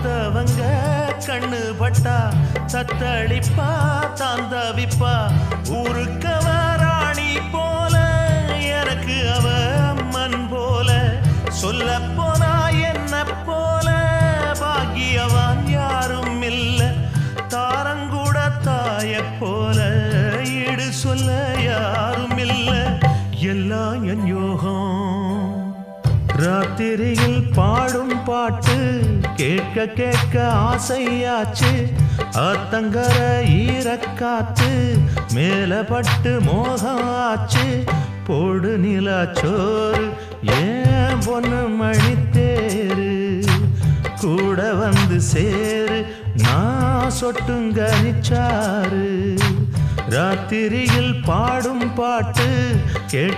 பார்த்தவங்க கண்ணு பட்டா தத்தளிப்பா தாந்தவிப்பா ஊருக்கவ ராணி போல எனக்கு அவ அம்மன் போல சொல்ல போனா என்ன போல பாக்கியவான் யாரும் இல்ல தாரங்கூட தாய போல ஈடு சொல்ல யாரும் இல்ல எல்லாம் என் யோகம் ராத்திரியில் பாடும் பாட்டு கேட்க கேட்க ஆசையாச்சு ஆத்தங்கர ஈரக்காத்து மேல பட்டு மோகம் ஆச்சு போடு நிலாச்சோறு ஏன் பொண்ணு மணித்தேரு கூட வந்து சேரு நான் சொட்டுங்க நிச்சாரு ராத்திரியில் பாடும் பாட்டு கேட்க